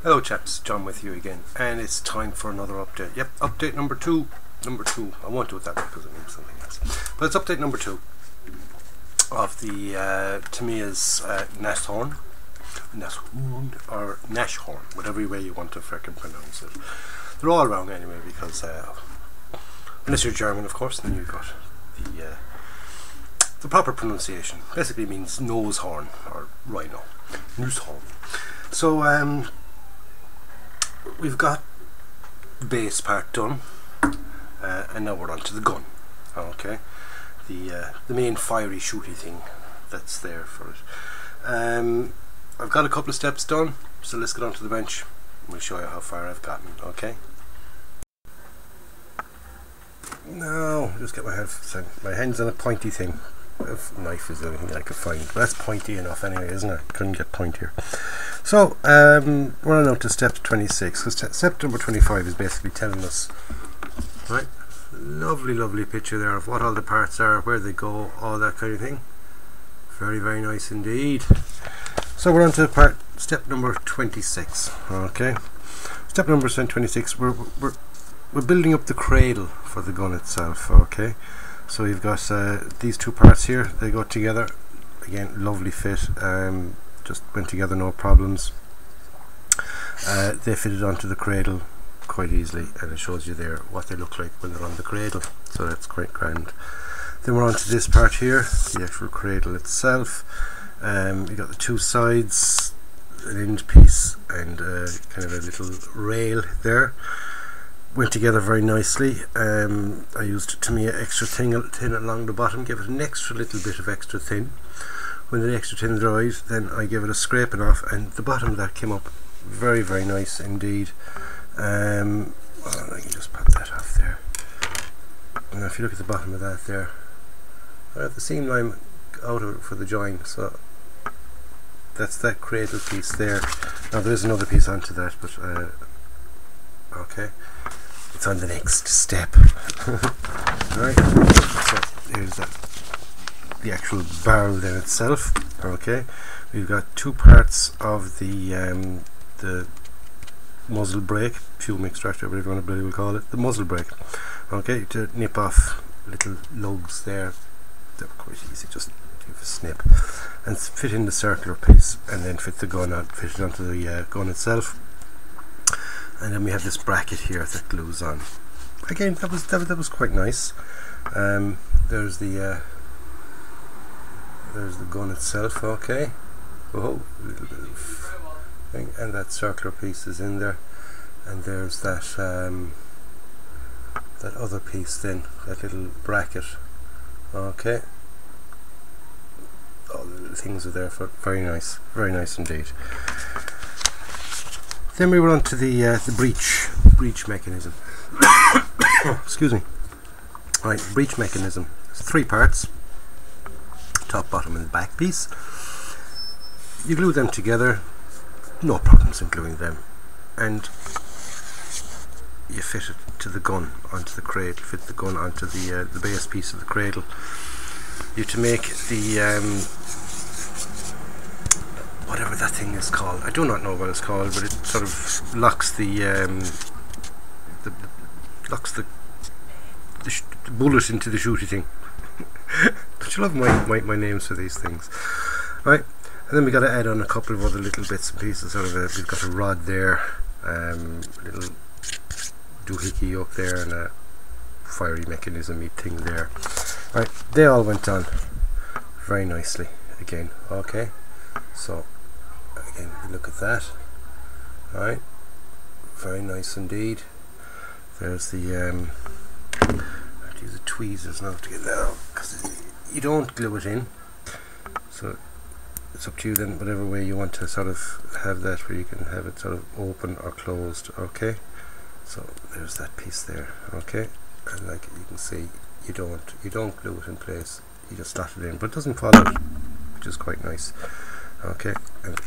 Hello chaps, John with you again, and it's time for another update. Yep, update number two. I won't do it that way because it means something else. But it's update number 2 of the TAMIYA's NASHORN, or NASHORN, whatever way you want to frickin' pronounce it. They're all wrong anyway because, unless you're German of course, then you've got the proper pronunciation. Basically means nose horn, or rhino. Nushorn. So, we've got the base part done, and now we're on to the gun. Okay, the main fiery shooty thing that's there for it. I've got a couple of steps done, so let's get onto the bench and we'll show you how far I've gotten. Okay. No, just get my hands on a pointy thing. If knife is anything I could find, but that's pointy enough anyway, isn't it? Couldn't get pointier. So we're on to step 26, because step number 25 is basically telling us, right, lovely picture there of what all the parts are, where they go, all that kind of thing. Very nice indeed. So we're on to step number 26. Okay, step number 26, we're building up the cradle for the gun itself. Okay, so you've got these two parts here, they go together. Again, lovely fit, just went together, no problems. They fitted onto the cradle quite easily, and it shows you there what they look like when they're on the cradle, so that's quite grand. Then we're on to this part here, the actual cradle itself. You got the two sides, an end piece and kind of a little rail there. Went together very nicely. I used TAMIYA extra thin along the bottom, give it an extra little bit of extra thin. When the extra thin dried, then I give it a scraping off, and the bottom of that came up very nice indeed. Well, I can just pop that off there. And if you look at the bottom of that there, I have the seam line out of it for the join, so that's that cradle piece there. Now there is another piece onto that, but okay, it's on the next step. Right, so here's the actual barrel then itself. Okay, we've got two parts of the muzzle brake, fuel extractor, whatever you want to call it, the muzzle brake. Okay, to nip off little lugs there. They're quite easy, just give a snip and fit in the circular piece, and then fit the gun on, fit it onto the gun itself. And then we have this bracket here that glues on. Again, that was quite nice. There's the gun itself. Okay, oh, a little bit of thing, and that circular piece is in there, and there's that that other piece then, that little bracket. Okay, all the little things are there for very nice indeed. Then we were on to the breech mechanism. Excuse me. Right, breech mechanism. It's 3 parts: top, bottom, and back piece. You glue them together, no problems in gluing them, and you fit it to the gun, onto the cradle. Fit the gun onto the base piece of the cradle. You have to make the whatever that thing is called. I do not know what it's called, but it sort of locks the bullet into the shooty thing. Don't you love my names for these things? Right, and then we got to add on a couple of other little bits and pieces. Sort of we've got a rod there, little doohickey yoke there, and a fiery mechanism-y thing there. Right, they all went on very nicely again. Okay, so again, we look at that. Right, very nice indeed. There's the I have to use the tweezers now to get that out, because you don't glue it in, so it's up to you then, whatever way you want to sort of have that, where you can have it sort of open or closed. Okay, so there's that piece there. Okay, and like you can see, you don't glue it in place, you just slot it in, but it doesn't fall out, which is quite nice. Okay, and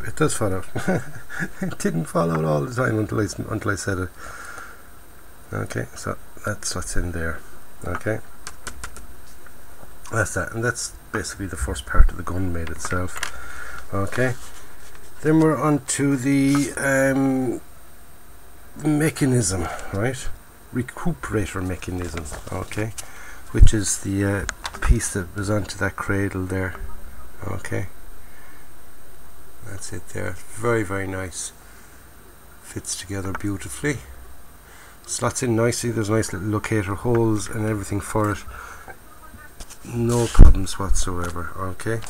it does fall out. It didn't fall out all the time until I said it. Okay, so that's what's in there. Okay, that's that, and that's basically the first part of the gun made itself. Okay, Then we're on to the mechanism, right? Recuperator mechanism, okay, which is the piece that was onto that cradle there. Okay, that's it there. Very, very nice. Fits together beautifully. Slots in nicely. There's nice little locator holes and everything for it. No problems whatsoever. Okay.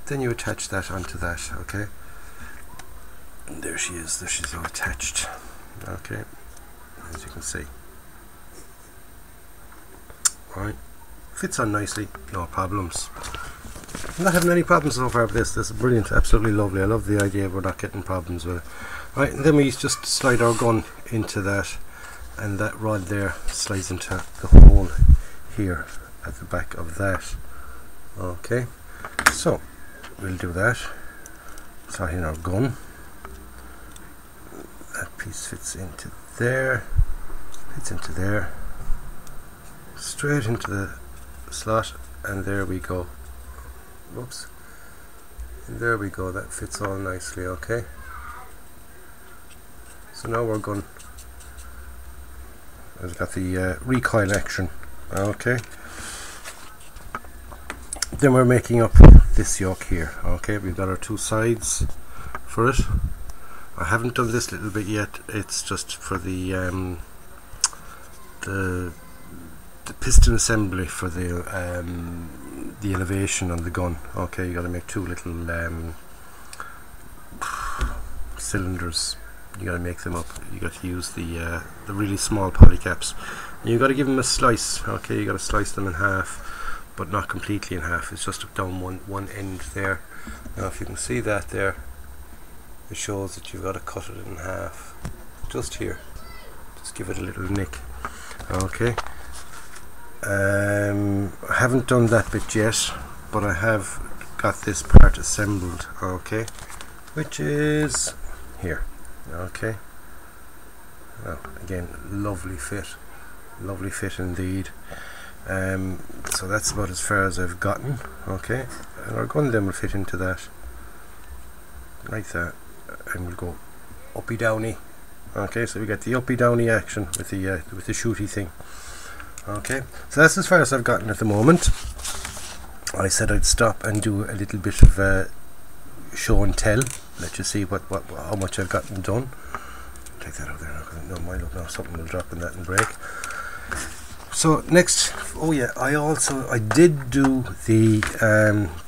Then you attach that onto that. Okay. And there she is. There she's all attached. Okay. As you can see. Right. Fits on nicely. No problems. I'm not having any problems so far with this. This is brilliant. Absolutely lovely. I love the idea we're not getting problems with it. Right, and then we just slide our gun into that, and that rod there slides into the hole here at the back of that. Okay, so we'll do that. Slot in our gun. That piece fits into there, straight into the slot, and there we go. Whoops. And there we go. That fits all nicely. Okay. So now we're going. I've got the recoil action. Okay. Then we're making up this yoke here. Okay, we've got our two sides for it. I haven't done this little bit yet. It's just for the piston assembly for the elevation on the gun. Okay, you got to make two little cylinders. You got to make them up. You got to use the really small polycaps. And you got to give them a slice. Okay, you got to slice them in half, but not completely in half. It's just down one end there. Now, if you can see that there, it shows that you've got to cut it in half. Just here. Just give it a little nick. Okay. I haven't done that bit yet, but I have got this part assembled. Okay, which is here. Okay. Now again, lovely fit indeed. So that's about as far as I've gotten. Okay, and our gun then will fit into that like that, and we'll go uppy downy. Okay, so we get the uppy downy action with the shooty thing. Okay, so that's as far as I've gotten at the moment. I said I'd stop and do a little bit of show and tell, let you see how much I've gotten done. Take that out there now, because no, might look now something will drop in that and break. So next, oh yeah, I did do the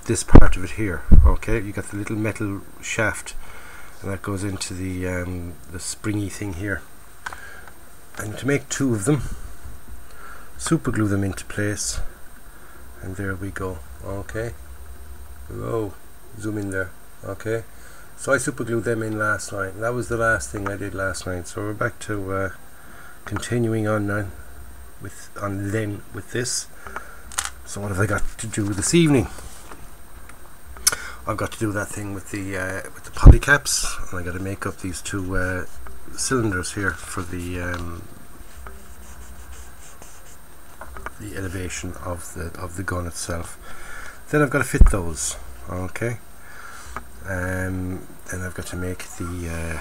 this part of it here. Okay, you got the little metal shaft, and that goes into the springy thing here. And to make two of them, super glue them into place, and there we go. Okay, whoa, zoom in there. Okay, so I super glued them in last night. That was the last thing I did last night. So we're back to continuing on now with this. So what have I got to do this evening? I've got to do that thing with the polycaps, and I got to make up these two cylinders here for the elevation of the gun itself. Then I've got to fit those. Okay. Then I've got to make the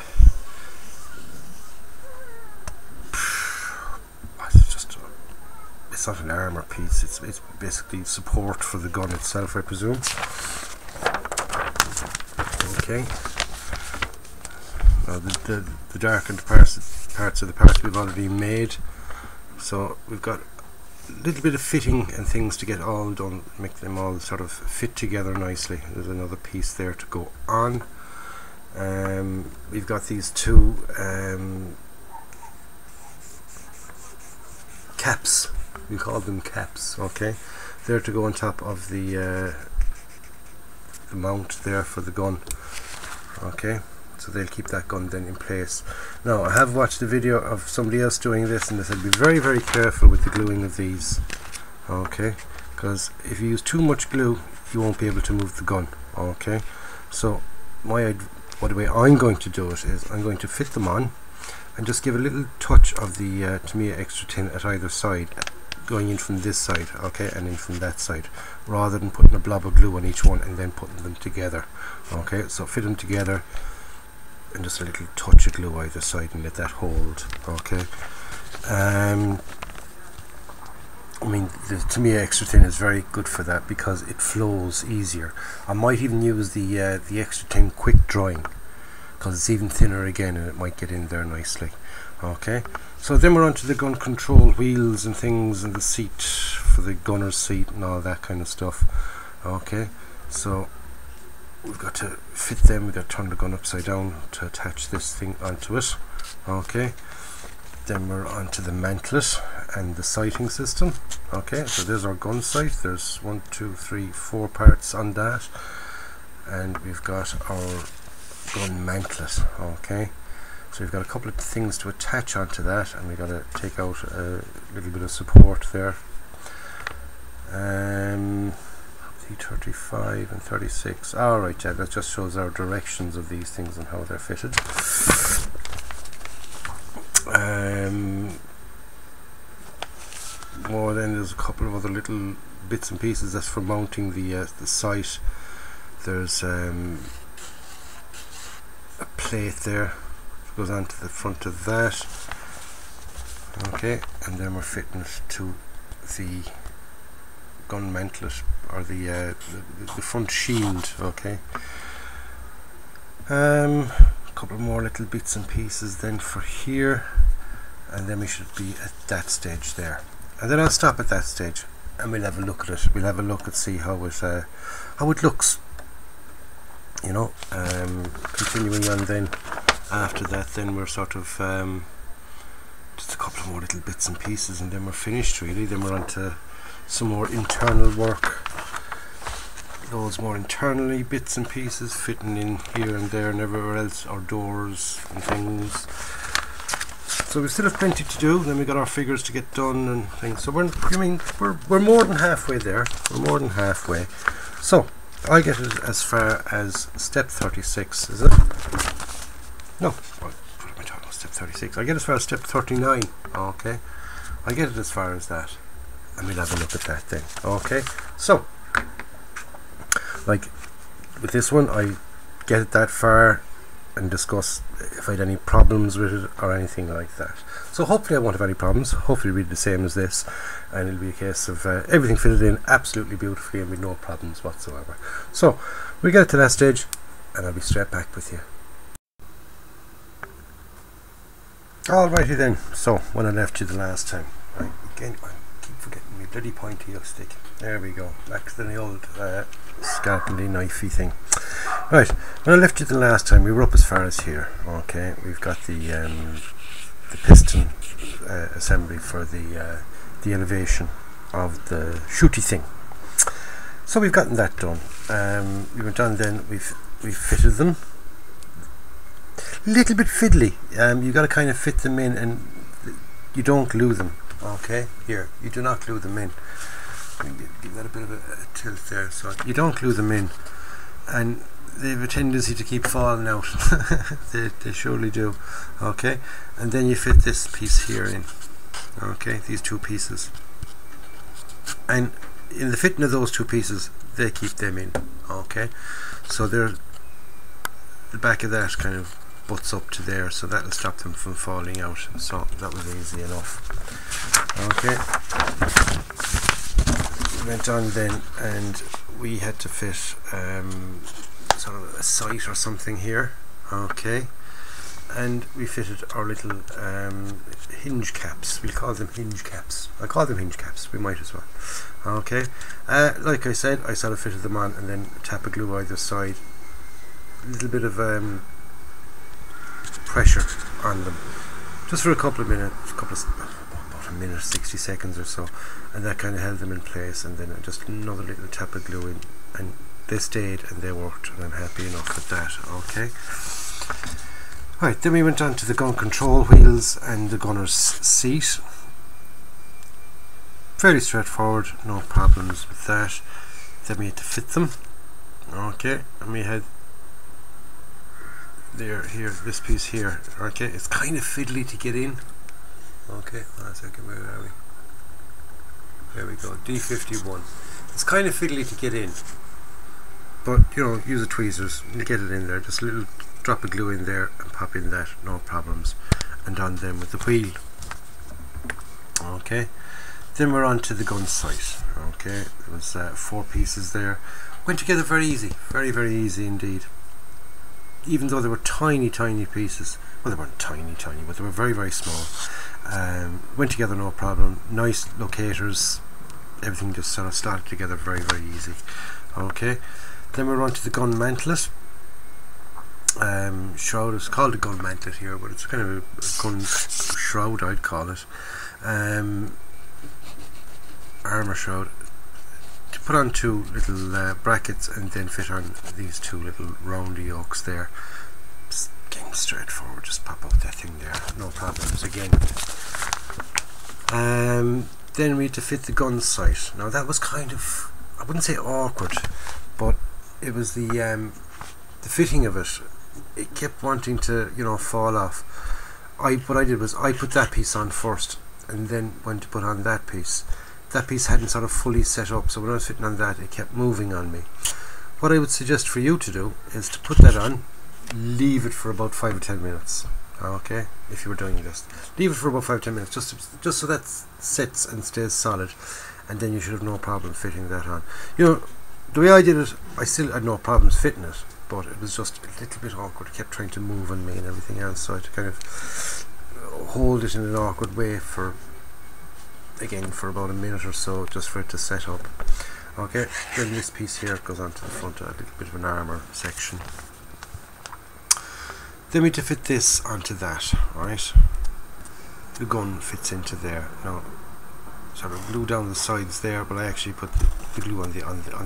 it's not an armor piece, it's basically support for the gun itself, I presume. Okay. Now the darkened parts of the parts we've already made, so we've got a little bit of fitting and things to get all done, make them all sort of fit together nicely. There's another piece there to go on. We've got these two caps, we call them caps. Okay, they're to go on top of the mount there for the gun. Okay, so they'll keep that gun then in place. Now I have watched a video of somebody else doing this, and they said be very, very careful with the gluing of these. Okay, because if you use too much glue, you won't be able to move the gun. Okay, so the way I'm going to do it is I'm going to fit them on and just give a little touch of the TAMIYA extra tin at either side, going in from this side, okay, and in from that side, rather than putting a blob of glue on each one and then putting them together. Okay, so fit them together and just a little touch of glue either side and let that hold. Okay, I mean, the TAMIYA extra thin is very good for that because it flows easier. I might even use the extra thin quick drying because it's even thinner again and it might get in there nicely. Okay, so then we're on to the gun control wheels and things and the seat for the gunner's seat and all that kind of stuff. Okay, so we've got to fit them. We've got to turn the gun upside down to attach this thing onto it. Okay, then we're on to the mantlet and the sighting system. Okay, so there's our gun sight. There's 1, 2, 3, 4 parts on that, and we've got our gun mantlet. Okay, so we've got a couple of things to attach onto that, and we've got to take out a little bit of support there. 35 and 36. Alright, yeah, that just shows our directions of these things and how they're fitted. More then there's a couple of other little bits and pieces. That's for mounting the sight. There's a plate there that goes onto the front of that. Okay, and then we're fitting it to the gun mantlet, or the front shield. Okay, a couple more little bits and pieces then for here, and then we should be at that stage there, and then I'll stop at that stage and we'll have a look at it. We'll have a look and see how it looks, you know. Continuing on then after that, then we're sort of just a couple of more little bits and pieces and then we're finished really. Then we're on to some more internal work, loads more internally bits and pieces fitting in here and there and everywhere else, our doors and things. So we still have plenty to do. Then we got our figures to get done and things. So we're more than halfway there. We're more than halfway. So I get it as far as step 36, is it? No, what am I talking about? Step 36. I get as far as step 39. Okay, I get it as far as that, and we'll have a look at that then. Okay, so like with this one, I get it that far and discuss if I had any problems with it or anything like that. So hopefully I won't have any problems. Hopefully it'll be the same as this, and it'll be a case of everything fitted in absolutely beautifully and with no problems whatsoever. So we get to that stage and I'll be straight back with you. Alrighty then, so when I left you the last time, right, again I keep forgetting my bloody pointy stick. There we go, back to the old scalpely knifey thing. Right, when I left you the last time, we were up as far as here. Okay, we've got the piston assembly for the elevation of the shooty thing. So we've gotten that done. We went on then, we've fitted them. Little bit fiddly. You got to kind of fit them in, and you don't glue them. Okay, here you do not glue them in. Give that a bit of a tilt there. So you don't glue them in, and they have a tendency to keep falling out. they surely do. Okay, and then you fit this piece here in. Okay, these two pieces, and in the fitting of those two pieces, they keep them in. Okay, so they're the back of that kind of butts up to there, so that'll stop them from falling out. So that was easy enough. Okay, we went on then and we had to fit sort of a sight or something here. Okay, and we fitted our little hinge caps. We'll call them hinge caps. I call them hinge caps, we might as well. Okay, like I said, I sort of fitted them on and then tap a glue either side. A little bit of pressure on them, just for a couple of minutes, about a minute, 60 seconds or so, and that kind of held them in place, and then just another little tap of glue in, and they stayed and they worked, and I'm happy enough with that. Okay, right, then we went on to the gun control wheels and the gunner's seat. Fairly straightforward, no problems with that. Then we had to fit them. Okay, and we had here, this piece here. Okay, it's kind of fiddly to get in. Okay, hold on a second, where are we? There we go, D51. It's kind of fiddly to get in, but you know, use the tweezers and get it in there. Just a little drop of glue in there and pop in that, no problems. And on them with the wheel. Okay, then we're on to the gun sight. Okay, there was 4 pieces there. Went together very easy, very easy indeed. Even though they were tiny pieces, well, they weren't tiny, but they were very small. Went together no problem. Nice locators, everything just sort of started together very easy. Okay, then we're on to the gun mantlet. Shroud is called a gun mantlet here, but it's kind of a gun shroud, I'd call it. Armour shroud, to put on 2 little brackets and then fit on these 2 little roundy yokes there. Just getting straightforward, just pop out that thing there, no problems again. Then we had to fit the gun sight. Now that was kind of, I wouldn't say awkward, but it was the fitting of it. It kept wanting to, you know, fall off. What I did was I put that piece on first and then went to put on that piece. That piece hadn't sort of fully set up, so when I was fitting on that, it kept moving on me. What I would suggest for you to do is to put that on, leave it for about 5 or 10 minutes. Okay, if you were doing this, leave it for about 5 or 10 minutes, just so that sits and stays solid, and then you should have no problem fitting that on. You know, the way I did it, I still had no problems fitting it, but it was just a little bit awkward. It kept trying to move on me and everything else, so I had to kind of hold it in an awkward way for about a minute or so, just for it to set up. Okay, then this piece here goes onto the front, a little bit of an armour section. Then we have to fit this onto that, right? The gun fits into there. Now, sort of glue down the sides there, but I actually put the glue on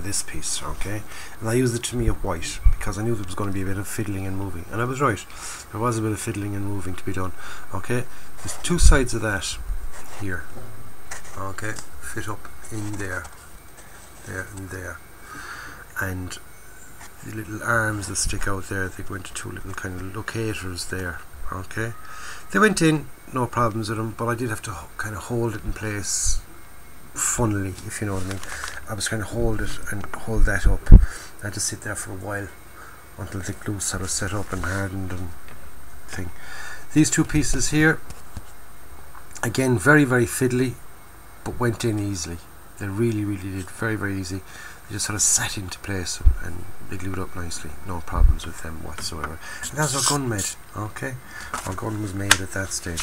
this piece, okay? And I used the TAMIYA white because I knew there was going to be a bit of fiddling and moving, and I was right. There was a bit of fiddling and moving to be done. Okay, there's 2 sides of that here. Okay, fit up in there, there and there, and the little arms that stick out there, they go into 2 little kind of locators there. Okay, they went in, no problems with them, but I did have to kind of hold it in place funnily, if you know what I mean. I was trying to hold it and hold that up. I had to sit there for a while until the glue sort of set up and hardened and thing. These 2 pieces here, again, very fiddly, but went in easily. They really did, very easy. They just sort of sat into place and they glued up nicely, no problems with them whatsoever. And that's our gun made. Okay, our gun was made at that stage.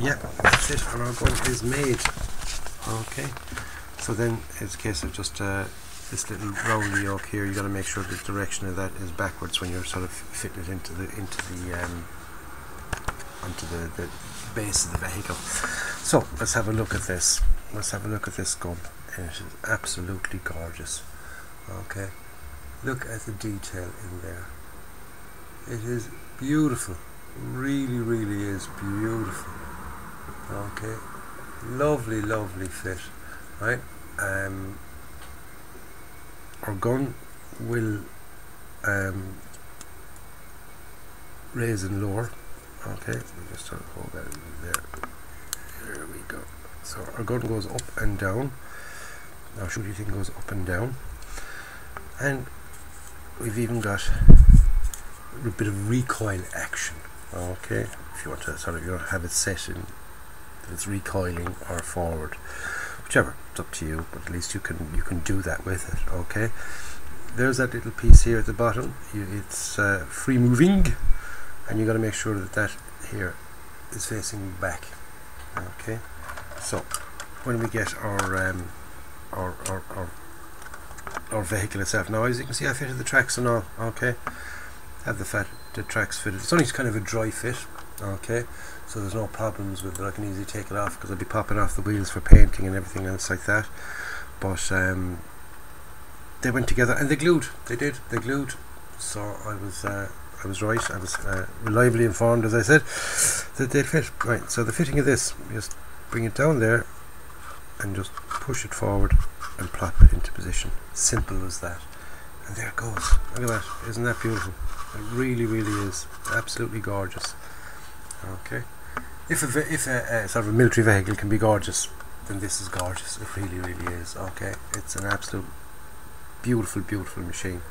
Yeah, that's it, and our gun is made. Okay, so then it's a case of just this little round yoke here. You got to make sure the direction of that is backwards when you're sort of fitting it onto the base of the vehicle. So let's have a look at this. Let's have a look at this gun, and it is absolutely gorgeous. Okay, look at the detail in there. It is beautiful, really is beautiful. Okay, lovely fit, right? Our gun will raise and lower. Okay, we just sort of hold that in there. There we go. So our gun goes up and down. Our shooting thing goes up and down, and we've even got a bit of recoil action. Okay, if you want to sort of, you know, have it set in that it's recoiling or forward, whichever, it's up to you, but at least you can do that with it. Okay, there's that little piece here at the bottom. It's free moving, and you got to make sure that that here is facing back. Okay, so when we get our vehicle itself, now as you can see, I fitted the tracks and all. Okay, have the tracks fitted. It's only kind of a dry fit. Okay, so there's no problems with it. I can easily take it off because I'll be popping off the wheels for painting and everything else like that. But they went together and they glued. They glued. So I was right. I was reliably informed, as I said, that they'd fit. Right, so the fitting of this, you just bring it down there and just push it forward and plop it into position. Simple as that. And there it goes. Look at that. Isn't that beautiful? It really is. Absolutely gorgeous. Okay. if a sort of a military vehicle can be gorgeous, then this is gorgeous. It really, really is. Okay, it's an absolute beautiful, beautiful machine.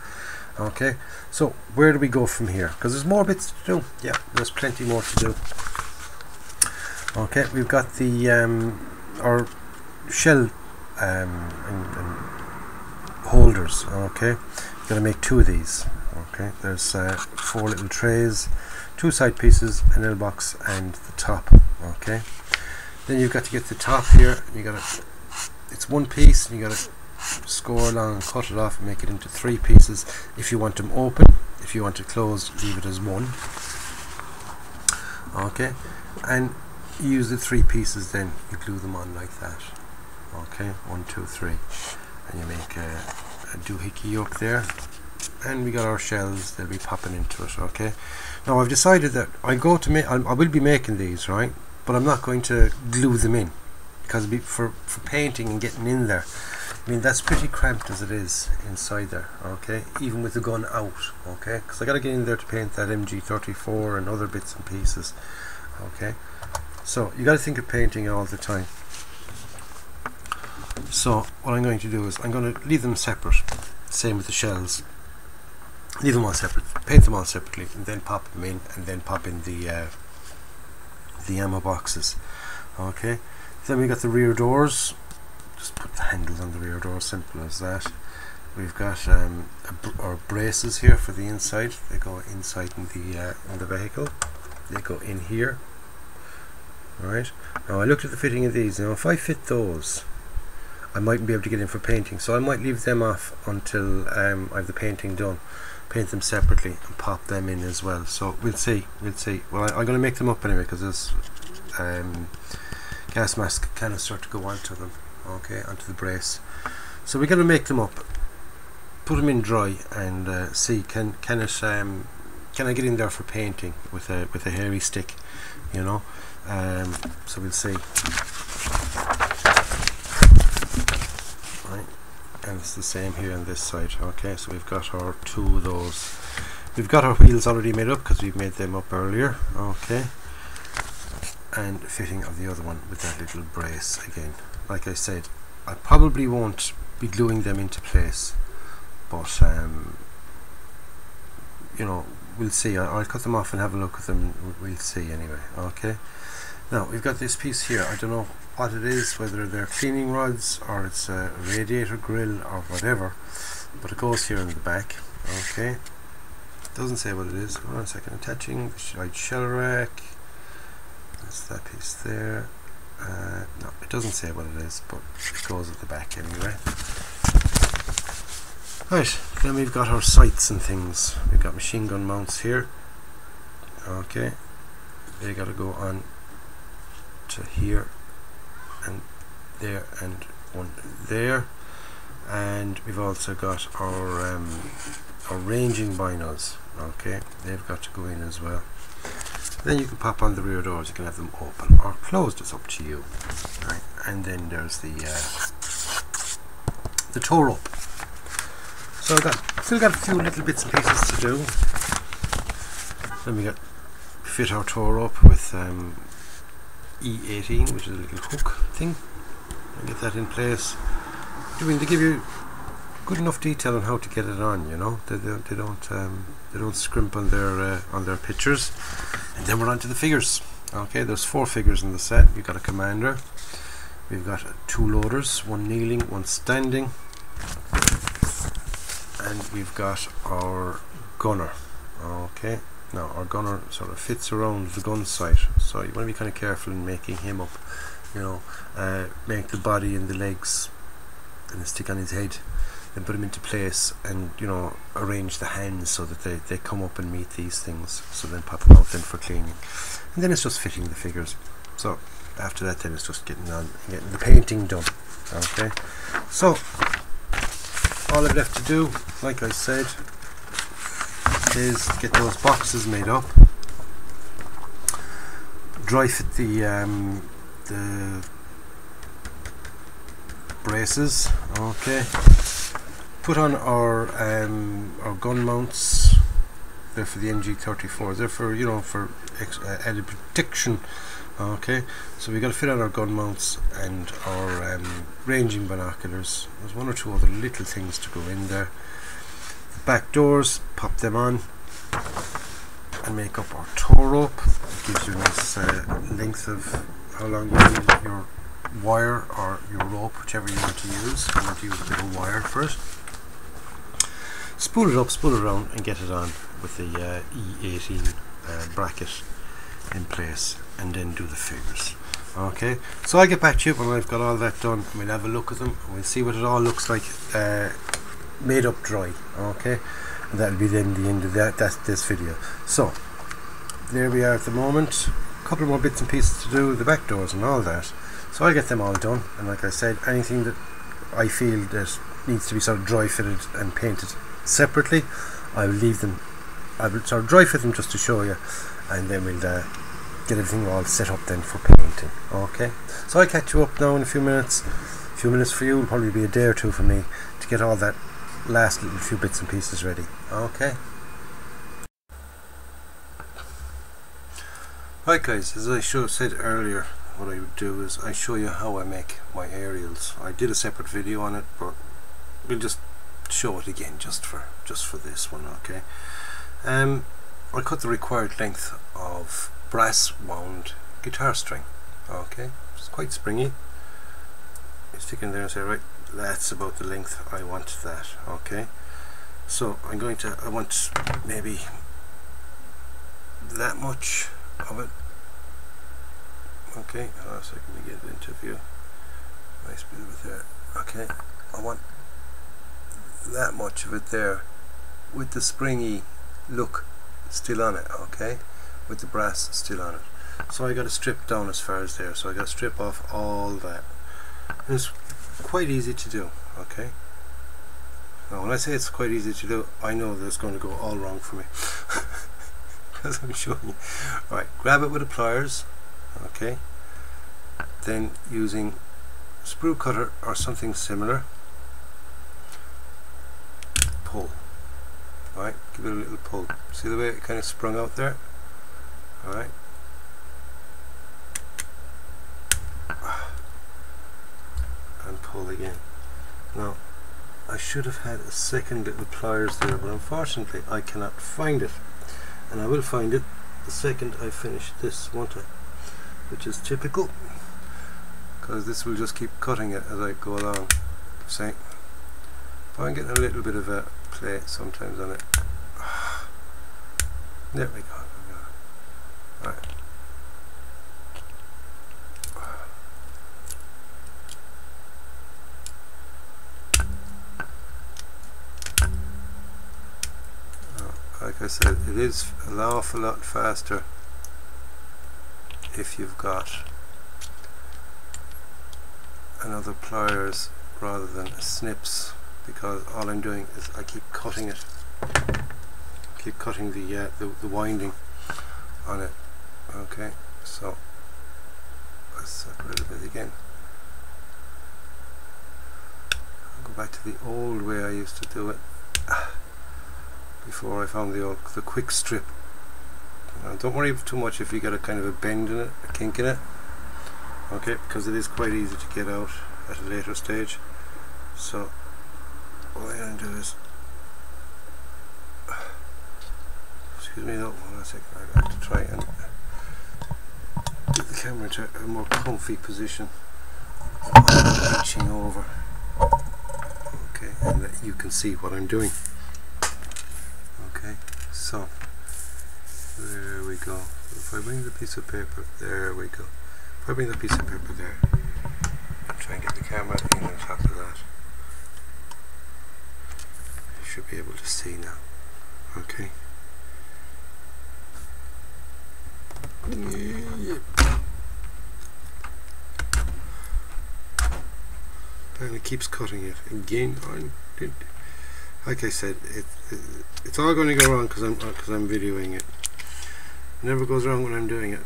Okay, so where do we go from here? Because there's more bits to do. Yeah, there's plenty more to do. Okay, we've got the our shell and holders. Okay, got to make 2 of these. Okay, there's 4 little trays, 2 side pieces, an L box, and the top. Okay, then you've got to get the top here. You got to, it's 1 piece, and you got to score along and cut it off and make it into 3 pieces. If you want them open, if you want it closed, leave it as 1. Okay, and you use the 3 pieces, then you glue them on like that. Okay, 1, 2, 3, and you make a doohickey yoke there, and we got our shells. They'll be popping into it. Okay, now I've decided that I will be making these, right, but I'm not going to glue them in, because for painting and getting in there, I mean, that's pretty cramped as it is inside there. Okay, even with the gun out. Okay, because I got to get in there to paint that MG34 and other bits and pieces. Okay, so you got to think of painting all the time. So what I'm going to do is I'm going to leave them separate. Same with the shells. Leave them all separate, paint them all separately, and then pop them in, and then pop in the ammo boxes. Okay, then we got the rear doors. Just put the handles on the rear door, simple as that. We've got our braces here for the inside. They go inside in the vehicle. They go in here. Alright, now I looked at the fitting of these. Now if I fit those, I mightn't be able to get in for painting, so I might leave them off until I have the painting done. Paint them separately and pop them in as well. So we'll see. Well, I'm going to make them up anyway, because this gas mask canister to go onto them. Okay, onto the brace. So we're going to make them up, put them in dry, and see can I get in there for painting with a hairy stick, you know. So we'll see. Right, and it's the same here on this side. Okay, so we've got our 2 of those. We've got our wheels already made up because we've made them up earlier. Okay, and fitting of the other one with that little brace again. Like I said, I probably won't be gluing them into place, but you know, we'll see. I'll cut them off and have a look at them. We'll see anyway. Okay, now we've got this piece here. I don't know what it is, whether they're cleaning rods or it's a radiator grill or whatever, but it goes here in the back. Okay, it doesn't say what it is. Hold on a second. Attaching the side shell rack. That's that piece there. No, it doesn't say what it is, but it goes at the back anyway. Right, then we've got our sights and things. We've got machine gun mounts here. Okay, they got to go on to here and there and one there, and we've also got our ranging binos. Okay, they've got to go in as well. Then you can pop on the rear doors. You can have them open or closed. It's up to you. Right. And then there's the tow rope. So I've still got a few little bits and pieces to do. Then we got fit our tow rope with E18, which is a little hook thing. And get that in place. They give you good enough detail on how to get it on. You know, they don't scrimp on their pictures. And then we're on to the figures. Okay, there's 4 figures in the set. We've got a commander, we've got 2 loaders, 1 kneeling, 1 standing, and we've got our gunner. Okay, now our gunner sort of fits around the gun sight, so you want to be kind of careful in making him up, you know. Make the body and the legs and the stick on his head, then put him into place, and you know, arrange the hands so that they come up and meet these things, so then pop them out then for cleaning, and then it's just fitting the figures. So after that, then it's just getting the painting done. Okay, so all I've left to do, like I said, is get those boxes made up, dry fit the braces. Okay, put on our gun mounts. They're for the MG34. They're for, you know, for added protection Okay, so we got to fit on our gun mounts and our ranging binoculars. There's one or two other little things to go in there. The back doors, pop them on and make up our tow rope. It gives you a nice length of how long you need your wire or your rope, whichever you want to use. I want to use a bit of wire first. Spool it up, spool it around and get it on with the E18 bracket in place, and then do the figures. Okay, so I'll get back to you when I've got all that done, and we'll have a look at them and we'll see what it all looks like made up dry. Okay, and that'll be then the end of this video. So there we are at the moment. A couple more bits and pieces to do, the back doors and all that, so I'll get them all done. And like I said, anything that I feel that needs to be sort of dry fitted and painted separately, I will leave them, I will sort of dry fit them just to show you, and then we'll get everything all set up then for painting. Okay, so I'll catch you up now in a few minutes. A few minutes for you will probably be a day or two for me to get all that last little few bits and pieces ready. Okay. Right guys, as I said earlier, what I would do is I show you how I make my aerials. I did a separate video on it, but we'll just show it again just for this one. Okay. I cut the required length of brass wound guitar string. Okay, it's quite springy. You stick in there and say, right, that's about the length I want that. Okay, so I want maybe that much of it. Okay, hold on a second, let me get it into view. Nice bit of it there. Okay, I want that much of it there with the springy look still on it. Okay, with the brass still on it. So I got to strip down as far as there, so I got to strip off all that, and it's quite easy to do. Okay, now when I say it's quite easy to do, I know that it's going to go all wrong for me because I'm showing you. Right, grab it with the pliers. Okay, then using sprue cutter or something similar, pull. Right, give it a little pull. See the way it kind of sprung out there? Alright. And pull again. Now, I should have had a second little pliers there, but unfortunately I cannot find it. And I will find it the second I finish this, won't I? Which is typical, because this will just keep cutting it as I go along. See? But I'm getting a little bit of a play sometimes on it. There we go. Right. Like I said, it is an awful lot faster if you've got another pliers rather than snips, because all I'm doing is I keep cutting it, keep cutting the winding on it. Okay, so let's separate a bit again. I'll go back to the old way I used to do it before I found the quick strip. Don't worry too much if you got a kind of a bend in it, a kink in it. Okay, because it is quite easy to get out at a later stage. So what I'm going to do is, excuse me though, hold on a second, I have to try and get the camera into a more comfy position, reaching over, okay, and that you can see what I'm doing. Okay, so there we go. If I bring the piece of paper, there we go. If I bring the piece of paper there, and try and get the camera in on top of that, you should be able to see now. Okay. And it keeps cutting it again. Like I said, it's all going to go wrong because I'm videoing it. It never goes wrong when I'm doing it.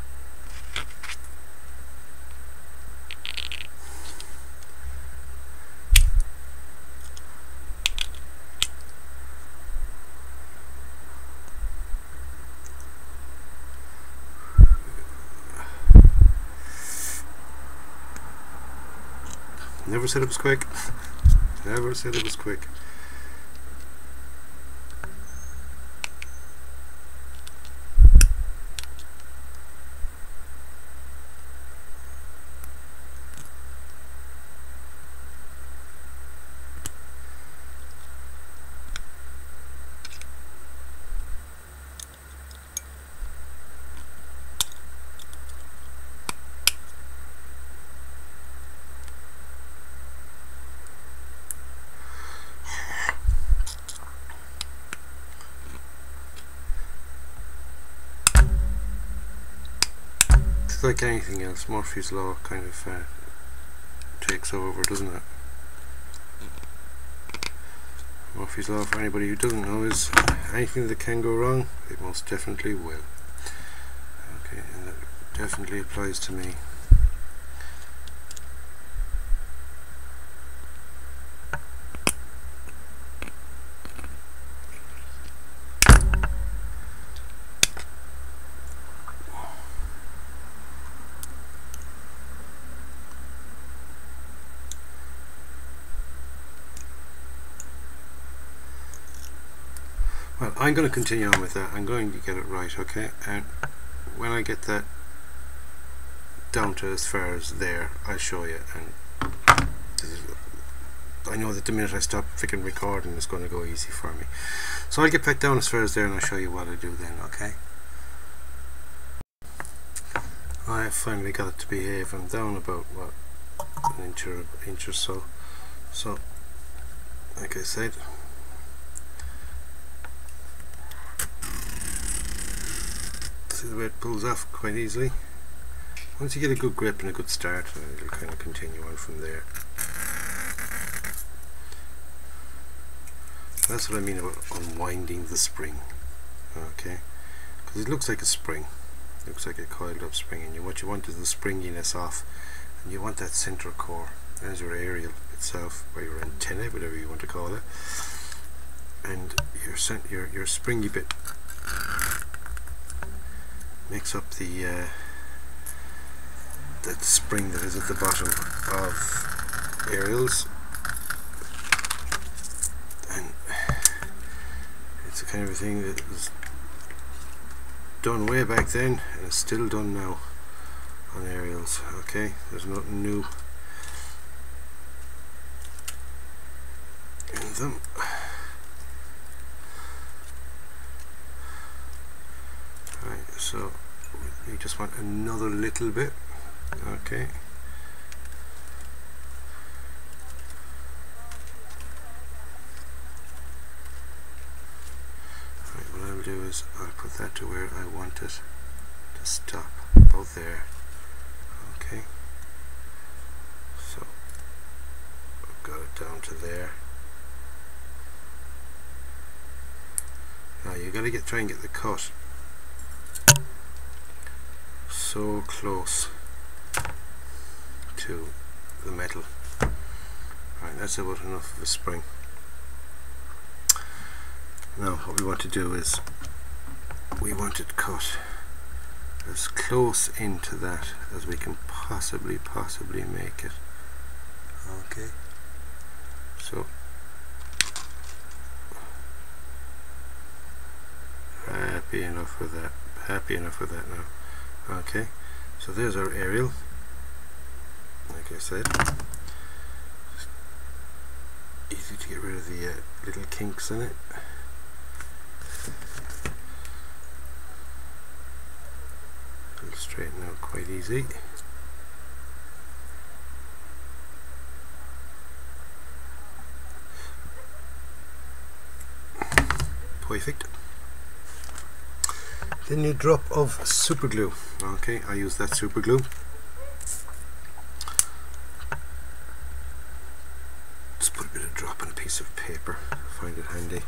Never said it was quick. Never said it was quick. Like anything else, Murphy's Law kind of takes over, doesn't it? Murphy's Law, for anybody who doesn't know, is anything that can go wrong, it most definitely will. Okay, and that definitely applies to me. Well, I'm going to continue on with that. I'm going to get it right, okay? And when I get that down to as far as there, I'll show you. And I know that the minute I stop freaking recording, it's going to go easy for me. So I'll get back down as far as there, and I'll show you what I do then, okay? I finally got it to behave. I'm down about, what, an inch or so. So, like I said, see the way it pulls off quite easily. Once you get a good grip and a good start, it'll kind of continue on from there. That's what I mean about unwinding the spring, okay? Because it looks like a spring, it looks like a coiled up spring, and what you want is the springiness off, and you want that center core. There's your aerial itself, or your antenna, whatever you want to call it, and your springy bit makes up the that spring that is at the bottom of aerials, and it's the kind of a thing that was done way back then and is still done now on aerials. Okay, there's nothing new in them. Right, so we just want another little bit. Okay, right, what I'll do is I'll put that to where I want it to stop, about there. Okay, so I've got it down to there. Now you got to try and get the cut so close to the metal. Right, that's about enough of a spring. Now what we want to do is we want it cut as close into that as we can possibly make it. Okay, so happy enough with that. Happy enough with that now. Okay, so there's our aerial. Like I said, easy to get rid of the little kinks in it. It'll straighten out quite easy. Perfect. Then a drop of super glue. Okay, I use that super glue. Just put a bit of drop on a piece of paper. I find it handy,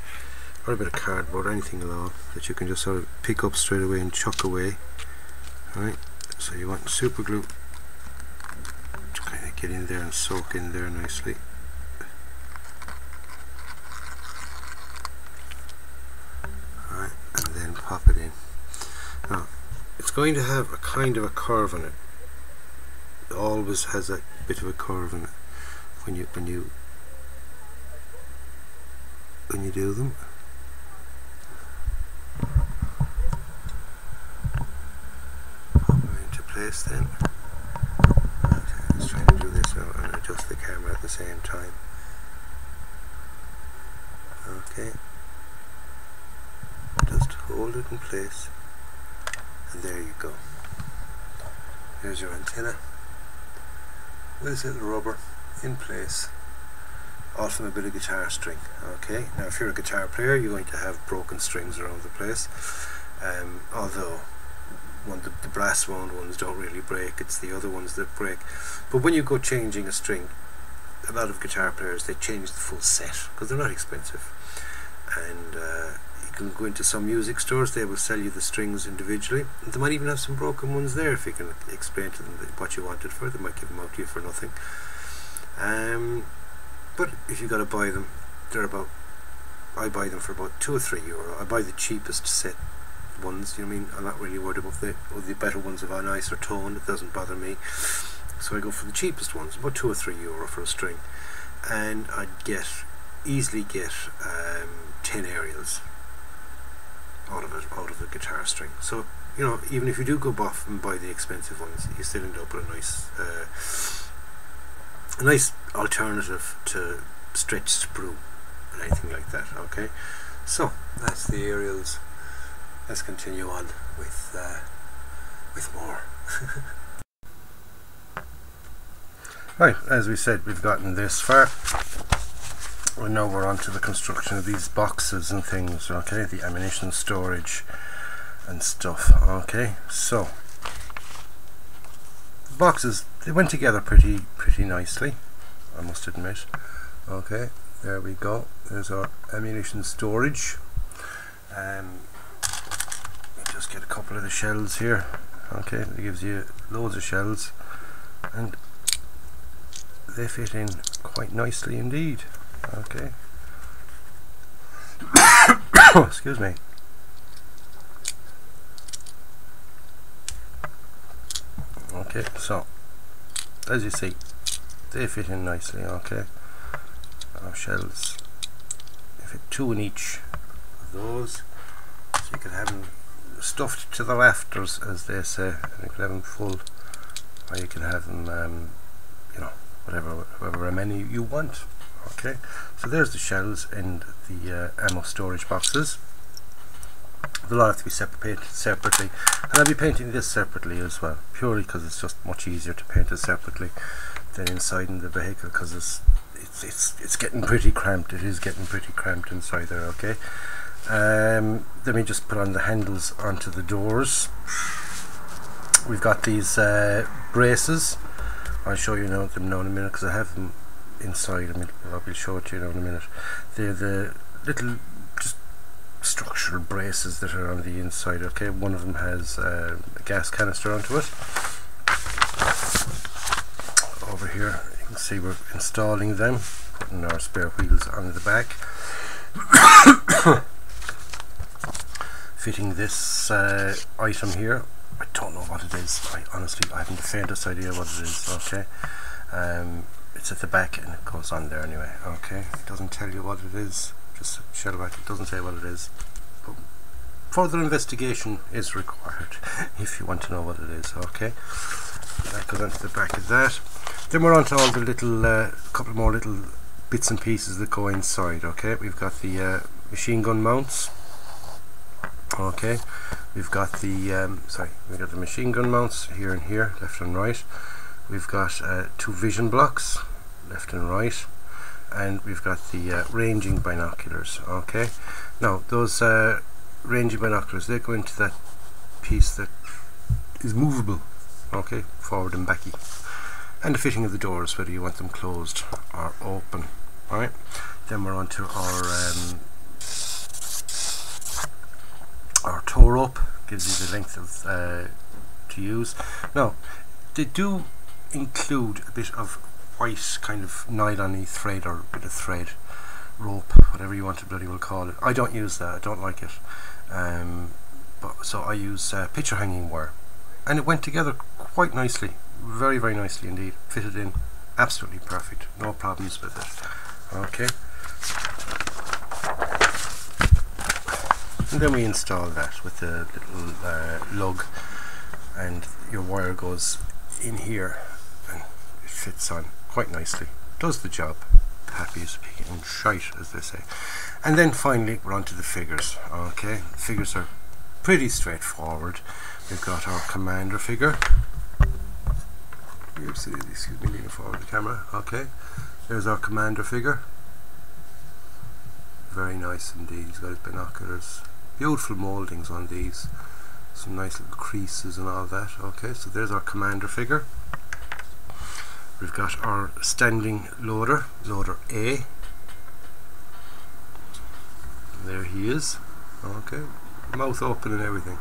or a bit of cardboard, anything along that you can just sort of pick up straight away and chuck away. Alright, so you want super glue to kind of get in there and soak in there nicely. Alright, and then pop it in. Now, it's going to have a kind of a curve on it. It always has a bit of a curve in it. when you do them. Put them into place then. Okay, just trying to do this now and adjust the camera at the same time. Okay, just hold it in place, and there you go. Here's your antenna with this little rubber in place, all from a bit of guitar string. Okay, now if you're a guitar player, you're going to have broken strings around the place, although the brass wound ones don't really break, it's the other ones that break. But when you go changing a string, a lot of guitar players, they change the full set because they're not expensive, and you can go into some music stores, they will sell you the strings individually, and they might even have some broken ones there if you can explain to them what you want it for. They might give them out to you for nothing. But if you got to buy them, I buy them for about €2 or €3. I buy the cheapest set ones, you know what I mean? I'm not really worried about the better ones have a nicer tone, it doesn't bother me. So I go for the cheapest ones, about €2 or €3 for a string, and I'd easily get 10 aerials out of a guitar string. So you know, even if you do go off and buy the expensive ones, you still end up with a nice alternative to stretch sprue and anything like that. Okay, so that's the aerials. Let's continue on with more. Right, as we said, we've gotten this far. And now we're on to the construction of these boxes and things, okay, the ammunition storage and stuff. Okay, so the boxes, they went together pretty nicely, I must admit. Okay, there we go, there's our ammunition storage. Just get a couple of the shells here. Okay, it gives you loads of shells, and they fit in quite nicely indeed. Okay. Excuse me. Okay, so as you see, they fit in nicely. Okay, our shells, you fit 2 in each of those, so you can have them stuffed to the rafters, as they say, and you can have them full, or you can have them you know, whatever many you want. Okay, so there's the shells and the ammo storage boxes. They'll all have to be painted separately, and I'll be painting this separately as well, purely because it's just much easier to paint it separately than inside in the vehicle, because it's getting pretty cramped. It is getting pretty cramped inside there. Okay, let me just put on the handles onto the doors. We've got these braces. I'll show you them now in a minute, because I have them inside. I mean, I'll show it to you now in a minute. They're the little just structural braces that are on the inside. Okay, one of them has a gas canister onto it. Over here you can see we're installing them, putting our spare wheels on the back. Fitting this item here. I don't know what it is. I honestly haven't the faintest idea what it is. Okay, it's at the back and it goes on there anyway. Okay, it doesn't tell you what it is. Just shell back. It doesn't say what it is. But further investigation is required if you want to know what it is. Okay, that goes onto the back of that. Then we're on to all the little couple more little bits and pieces that go inside. Okay, we've got the machine gun mounts. Okay, we've got the machine gun mounts here and here, left and right. We've got 2 vision blocks, left and right, and we've got the ranging binoculars. Okay, now those ranging binoculars, they go into that piece that is movable. Okay, forward and backy, and the fitting of the doors, whether you want them closed or open. All right, then we're on to our tow rope. Gives you the length of to use. Now they do include a bit of white kind of nylon-y thread, or a bit of thread, rope, whatever you want to bloody well call it. I don't use that, I don't like it. So I use picture hanging wire, and it went together quite nicely, very nicely indeed. Fitted in absolutely perfect, no problems with it. Okay, and then we install that with the little lug, and your wire goes in here and it fits on quite nicely, does the job. Happy as pig and shite, as they say. And then finally we're on to the figures. Okay, the figures are pretty straightforward. We've got our commander figure. Excuse me, leaning forward the camera. Okay, there's our commander figure. Very nice indeed. He's got his binoculars. Beautiful mouldings on these. Some nice little creases and all that. Okay, so there's our commander figure. We've got our standing loader, loader A. There he is. Okay, mouth open and everything.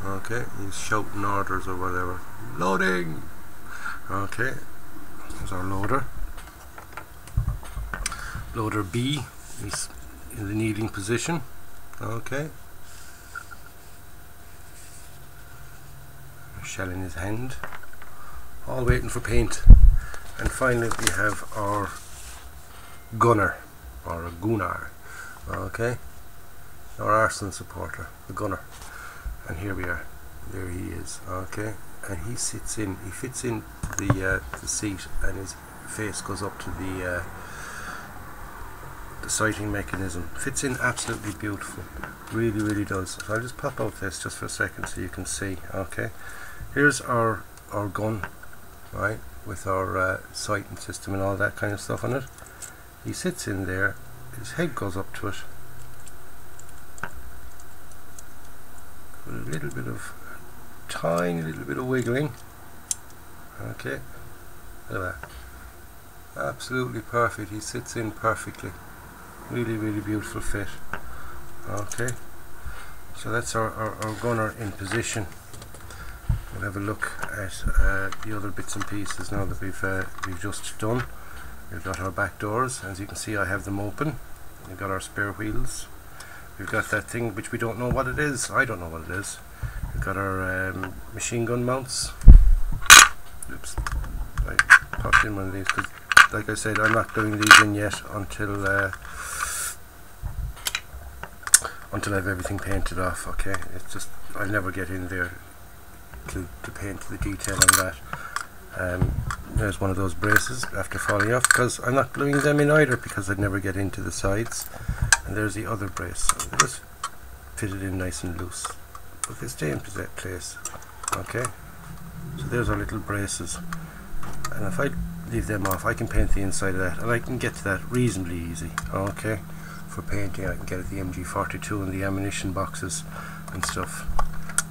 Okay, he's shouting orders or whatever. Loading! Okay, there's our loader. Loader B is in the kneeling position. Okay. Shell in his hand. All waiting for paint. And finally we have our gunner, or a gunner. Okay, our arsenal supporter, the gunner. And here we are. There he is. Okay, and he sits in. He fits in the seat, and his face goes up to the sighting mechanism. Fits in absolutely beautiful. Really, really does. So I'll just pop out this just for a second so you can see. Okay, here's our gun, right, with our sighting system and all that kind of stuff on it. He sits in there. His head goes up to it. With a little bit of tiny little bit of wiggling. Okay, look at that. Absolutely perfect. He sits in perfectly. Really, really beautiful fit. Okay, so that's our gunner in position. We'll have a look at the other bits and pieces now that we've just done. We've got our back doors. As you can see, I have them open. We've got our spare wheels. We've got that thing which we don't know what it is. I don't know what it is. We've got our machine gun mounts. Oops, I popped in one of these because, like I said, I'm not gluing these in yet until I have everything painted off. Okay, it's just I'll never get in there to paint the detail on that. There's one of those braces after falling off because I'm not gluing them in either because I'd never get into the sides. And there's the other brace. They just fit it in nice and loose, but they stay in place. Okay, so there's our little braces, and if I leave them off, I can paint the inside of that, and I can get to that reasonably easy. Okay, for painting I can get at the MG42 and the ammunition boxes and stuff.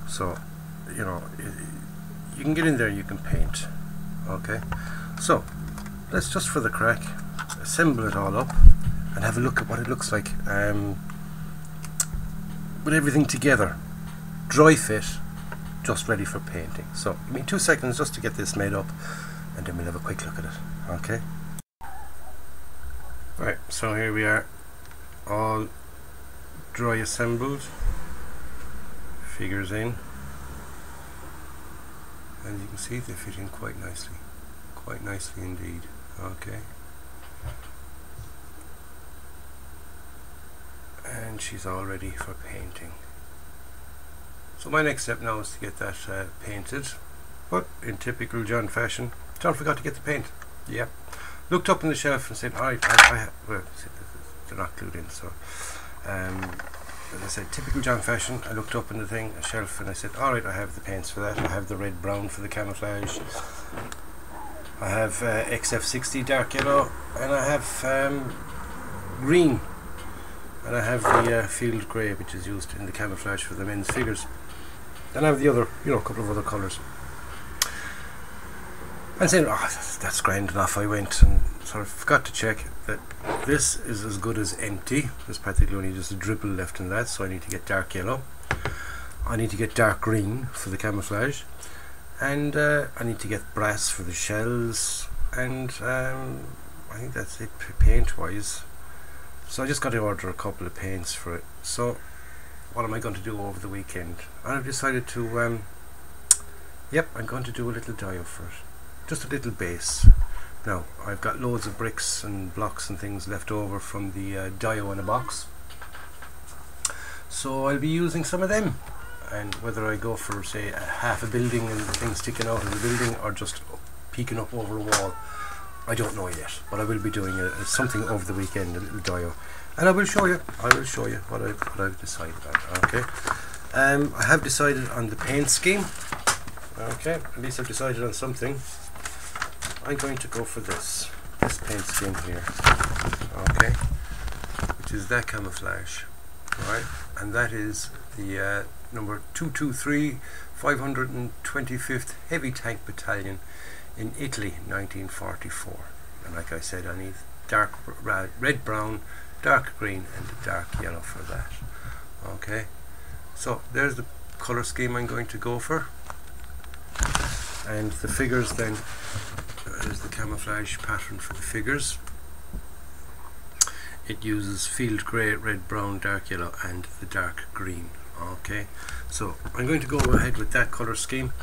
So you know, you can get in there, you can paint. Okay, so let's just for the crack assemble it all up and have a look at what it looks like with everything together, dry fit, just ready for painting. So give me 2 seconds just to get this made up, and then we'll have a quick look at it. Okay, right, so here we are, all dry assembled, figures in, and you can see they fit in quite nicely indeed. Okay, and she's all ready for painting. So my next step now is to get that painted, but in typical John fashion, John forgot to get the paint. Yep, looked up on the shelf and said, alright, well, they're not glued in, so as I said, typical John fashion, I looked up on the thing, a shelf, and I said, alright, I have the paints for that. I have the red brown for the camouflage, I have XF60 dark yellow, and I have green, and I have the field grey, which is used in the camouflage for the men's figures, and I have the other, a couple of other colours. And saying, oh, that's grand enough, I went and sort of forgot to check that this is as good as empty. There's practically only just a dribble left in that, so I need to get dark yellow. I need to get dark green for the camouflage, and I need to get brass for the shells, and I think that's it paint wise. So I just got to order a couple of paints for it. So what am I going to do over the weekend? And I've decided to yep, I'm going to do a little dye up for it, just a little base, Now I've got loads of bricks and blocks and things left over from the dio in a box, so I'll be using some of them. And whether I go for, say, half a building and the thing sticking out of the building, or just peeking up over a wall, I don't know yet. But I will be doing something over the weekend, a little dio, and I will show you what I've decided on. Okay, I have decided on the paint scheme. Okay, at least I've decided on something. I'm going to go for this paint scheme here. Okay, which is that camouflage, right? And that is the number 223 525th Heavy Tank Battalion in Italy, 1944. And like I said, I need dark red, brown, dark green and dark yellow for that. Okay, so there's the colour scheme I'm going to go for, and the figures then. There's the camouflage pattern for the figures. It uses field grey, red, brown, dark yellow and the dark green. Okay, so I'm going to go ahead with that colour scheme.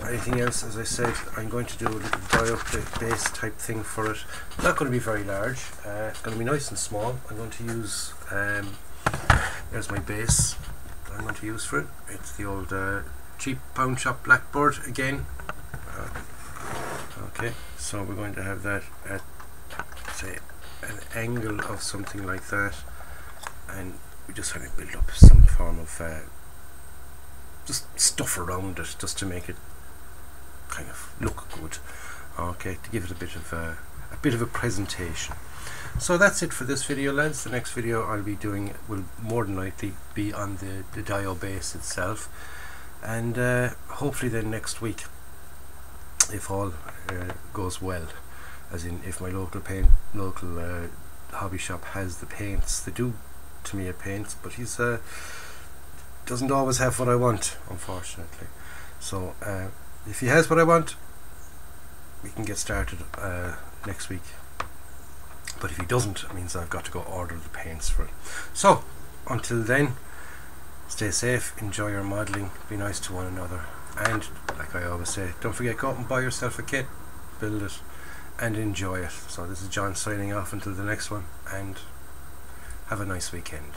Anything else, as I said, I'm going to do a little dio base type thing for it. Not going to be very large, it's going to be nice and small. I'm going to use, there's my base that I'm going to use for it. It's the old cheap pound shop blackboard again. Okay, so we're going to have that at, say, an angle of something like that, and we just kind of build up some form of just stuff around it, just to make it kind of look good. Okay, to give it a bit of a presentation. So that's it for this video, lads. The next video I'll be doing will more than likely be on the dio base itself, and hopefully then next week, if all goes well, as in if my local hobby shop has the paints. They do TAMIYA paints, but he's doesn't always have what I want, unfortunately. So if he has what I want, we can get started next week. But if he doesn't, it means I've got to go order the paints for it. So until then, stay safe, enjoy your modelling, be nice to one another, and like I always say, don't forget, go out and buy yourself a kit, build it and enjoy it. So this is John signing off until the next one, and have a nice weekend.